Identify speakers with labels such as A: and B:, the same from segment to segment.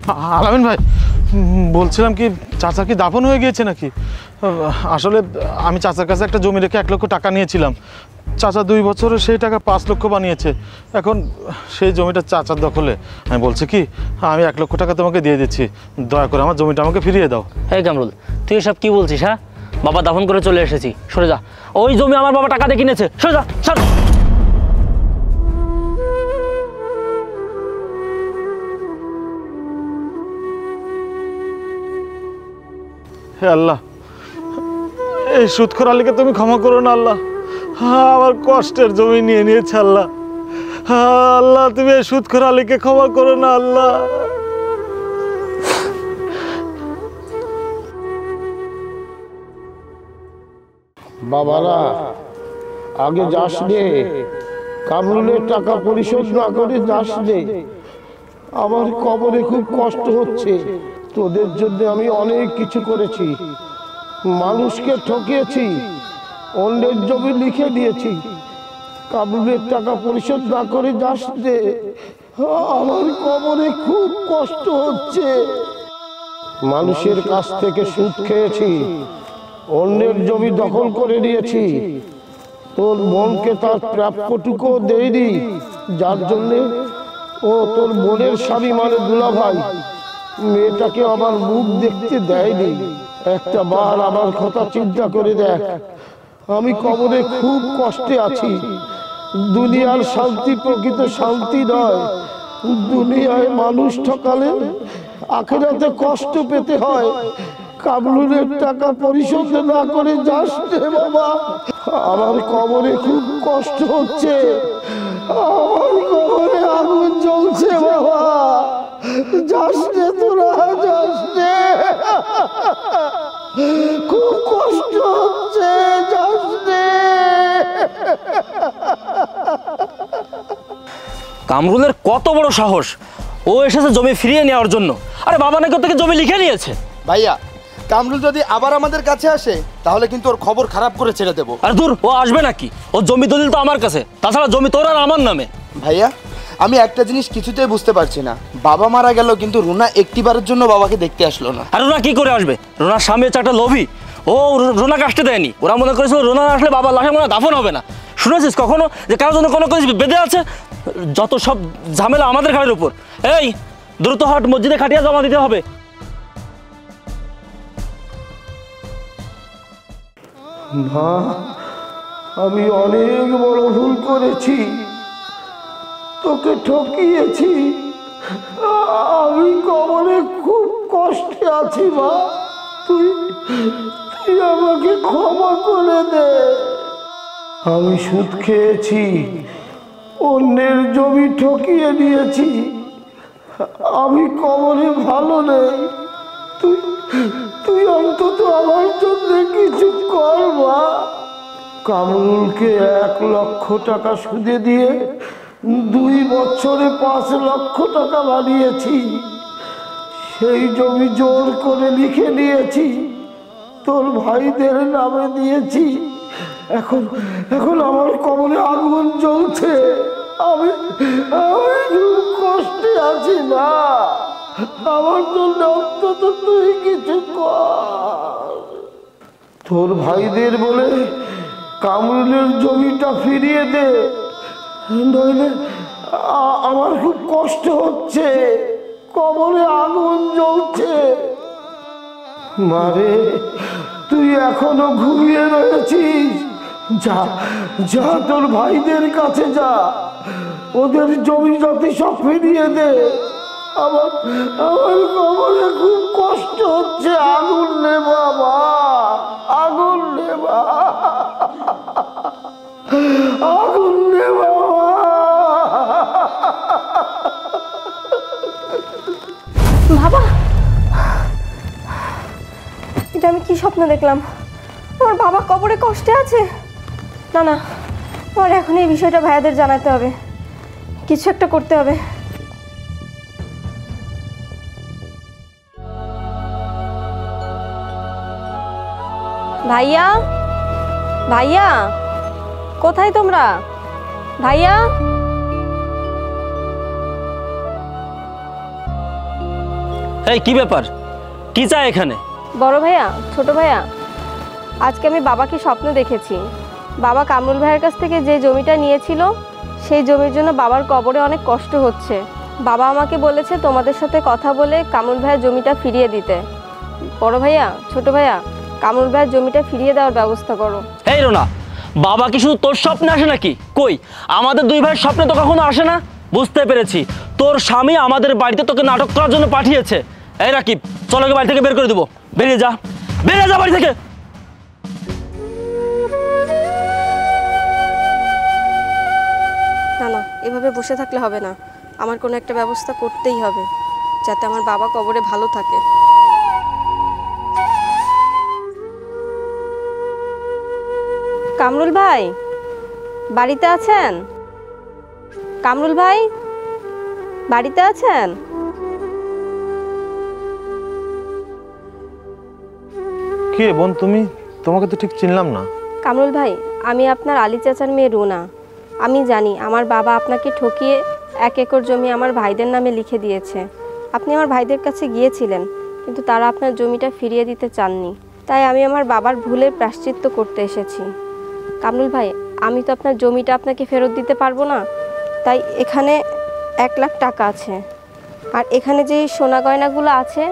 A: আলামিন ভাই, বলছিলাম কি চাচা কি দাফন হয়ে গিয়েছে নাকি? আসলে আমি চাচার কাছে একটা জমি রেখে 1 লক্ষ টাকা নিয়েছিলাম। চাচা 2 বছরে সেই টাকা 5 লক্ষ বানিয়েছে। এখন সেই জমিটা চাচার দখলে। আমি বলছি কি, আমি 1 লক্ষ টাকা তোমাকে দিয়ে দিচ্ছি, দয়া করে আমার জমিটা আমাকে ফিরিয়ে দাও।
B: এই কামরুল, তুই এসব কি বলছিস? হ্যাঁ, বাবা দাফন করে চলে এসেছি, সরে যা। ওই জমি আমার বাবা টাকা দিয়ে কিনেছে, সরে যা, সর।
A: হে আল্লাহ, এই সুদখোর আলীকে তুমি ক্ষমা করো না আল্লাহ। আমার কষ্টের জমি নিয়ে নিয়েছে আল্লাহ। আল্লাহ, তুমি এই সুদখোর আলীকে ক্ষমা করো না আল্লাহ।
C: বাবারা, আগে যাস রে, কামরুলের টাকা পরিশোধ না করে যাস রে। আমার কবরে খুব কষ্ট হচ্ছে। তোদের জন্য আমি অনেক কিছু করেছি, মানুষকে ঠকিয়েছি, অন্যের জমি লিখে দিয়েছি। কামরুলের টাকা পরিশোধ না করে যাস রে, আমার কবরে খুব কষ্ট হচ্ছে। মানুষের কাছ থেকে সুদ খেয়েছি, অন্যের জমি দখল করে নিয়েছি, তোর বোনকে তার প্রাপ্যটুকু দেয়নি, যার জন্যে ও তোর বোনের স্বামী মানে দুলাভাই মেয়েটাকে আমার মুখ দেখতে দেয়নি। একটা বার আমার কথা চিন্তা করে দেখ, আমি কবরে খুব কষ্টে আছি। দুনিয়ার শান্তি প্রকৃত শান্তি নয়। দুনিয়ায় মানুষ ঠকালে আখিরাতে কষ্ট পেতে হয়। কামরুলের টাকা পরিশোধ না করে যাস রে বাবা, আমার কবরে খুব কষ্ট হচ্ছে, আমার কবরে আগুন জ্বলছে বাবা, যাস রে তোরা, যাস রে, খুব কষ্ট হচ্ছে, যাস রে।
B: কামরুলের কত বড় সাহস, ও এসেছে জমি ফিরিয়ে নেওয়ার জন্য। আরে বাবা নাকি ওর থেকে জমি লিখে নিয়েছে।
D: ভাইয়া, কামরুল যদি আবার আমাদের কাছে আসে তাহলে কিন্তু ওর খবর খারাপ করে ছেড়ে দেবো।
B: আরে দূর, ও আসবে নাকি? ও জমি দলিল তো আমার কাছে, তাছাড়া জমি তোর আর আমার নামে।
D: ভাইয়া, আমি একটা জিনিস কিছুতেই বুঝতে পারছি না, বাবা মারা গেল কিন্তু রুনা একটিবারের জন্য বাবাকে দেখতে আসলো না।
B: আর রুনা কি করে আসবে? রুনার স্বামী হচ্ছে একটা লোভী, ও রুনাকে আসতে দেয়নি। ওরা মনে করেছিল রুনা আসলে বাবার লাশে মনে দাফন হবে না। শুনেছিস কখনো যে কারোর জন্য কোনো কিছু বেঁধে আছে? যত সব ঝামেলা আমাদের ঘাড়ের উপর। এই দ্রুত হট, মসজিদে খাটিয়া জমা দিতে হবে।
C: মা, আমি অনেক বড় ভুল করেছি, তোকে ঠকিয়েছি, আমি কবরে খুব কষ্টে আছি মা, তুই আমাকে ক্ষমা করে দে। আমি সুদ খেয়েছি, অন্যের জমি ঠকিয়ে নিয়েছি, আমি কবরে ভালো নেই, তুই অন্তত আমার জন্য কিছু কর মা। কামরুলকে 1 লক্ষ টাকা সুদে দিয়ে 2 বছরে 5 লক্ষ টাকা বানিয়েছি। সেই জমি জোর করে লিখে নিয়েছি, তোর ভাইদের নামে দিয়েছি। এখন আমার কবরে আগুন জ্বলছে, আমি খুব কষ্টে আছি না, আমার জন্য অন্তত তুই কিছু কর। তোর ভাইদের বলে কামরুলের জমিটা ফিরিয়ে দে, নইলে আমার খুব কষ্ট হচ্ছে, কবরে আগুন জ্বলছে। মারে, তুই এখনো ঘুমিয়ে রয়েছিস, যা যা তোর ভাইদের কাছে যা, ওদের জমি জাতি সব ফিরিয়ে দে। আমার কবরে খুব কষ্ট হচ্ছে, আগুন নে বাবা, আগুন নে বাবা, আগুন নে বাবা।
E: বাবা, এটা আমি কি স্বপ্ন দেখলাম? আমার বাবা কবরে কষ্টে আছে? না না, আমার এখন এই বিষয়টা ভাইয়াদের জানাতে হবে, কিছু একটা করতে হবে। ভাইয়া, ভাইয়া, কোথায় তোমরা? ভাইয়া,
B: এই কি ব্যাপার, কি চাই এখানে?
E: বড় ভাইয়া, ছোট ভাইয়া, আজকে আমি বাবাকে স্বপ্ন দেখেছি। বাবা কামরুল ভাইয়ের কাছ থেকে যে জমিটা নিয়েছিল সেই জমির জন্য বাবার কবরে অনেক কষ্ট হচ্ছে। বাবা আমাকে বলেছে তোমাদের সাথে কথা বলে কামরুল ভাইয়ের জমিটা ফিরিয়ে দিতে। বড় ভাইয়া, ছোট ভাইয়া, কামরুল ভাইয়ের জমিটা ফিরিয়ে দেওয়ার ব্যবস্থা করো।
B: এই রোনা, বাবা কি শুধু তোর স্বপ্নে আসে নাকি? কই, আমাদের দুই ভাইয়ের স্বপ্নে তো কখনো আসে না। বুঝতে পেরেছি, তোর স্বামী আমাদের বাড়িতে তোকে নাটক করার জন্য পাঠিয়েছে। এই রাকিব, চল ওকে বাড়ি থেকে বের করে দেবো। বেরিয়ে যা, বেরিয়ে যা বাড়ি থেকে।
E: না না, এভাবে বসে থাকলে হবে না, আমার কোনো একটা ব্যবস্থা করতেই হবে যাতে আমার বাবা কবরে ভালো থাকে। কামরুল ভাই বাড়িতে আছেন? কামরুল ভাই বাড়িতে আছেন?
A: কি রে বোন, তুমি? তোমাকে তো ঠিক চিনলাম না।
E: কামরুল ভাই, আমি আপনার আলী চাচার মেয়ে রুনা। আমি জানি আমার বাবা আপনাকে ঠকিয়ে 1 একর জমি আমার ভাইদের নামে লিখে দিয়েছে। আপনি আমার ভাইদের কাছে গিয়েছিলেন, কিন্তু তারা আপনার জমিটা ফিরিয়ে দিতে চাননি। তাই আমি আমার বাবার ভুলের প্রায়শ্চিত্ত করতে এসেছি। কামরুল ভাই, আমি তো আপনার জমিটা আপনাকে ফেরত দিতে পারবো না, তাই এখানে 1 লাখ টাকা আছে। আর এখানে যে সোনা গয়নাগুলো আছে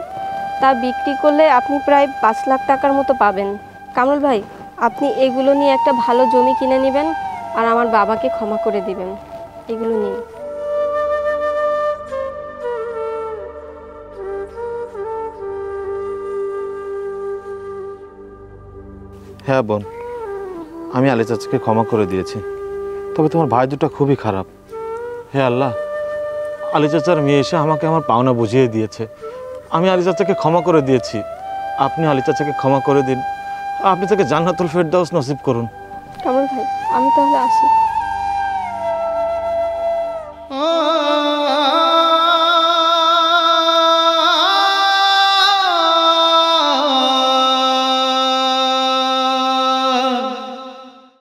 E: তা বিক্রি করলে আপনি প্রায় 5 লাখ টাকার মতো পাবেন। কামরুল ভাই, আপনি এগুলো নিয়ে একটা ভালো জমি কিনে নেবেন আর আমার বাবাকে ক্ষমা করে দিবেন। এগুলো নিন।
A: হ্যাঁ বোন, আমি আলী চাচাকে ক্ষমা করে দিয়েছি, তবে তোমার ভাই দুটো খুবই খারাপ। হে আল্লাহ, আলী চাচার মেয়ে এসে আমাকে আমার পাওনা বুঝিয়ে দিয়েছে। আমি আলী চাচাকে ক্ষমা করে দিয়েছি, আপনি আলী চাচাকে ক্ষমা করে দিন। আপনি তাকে জান্নাতুল ফেরদাউস নসিব করুন।
E: কামরুল ভাই, আমি তাহলে আসি।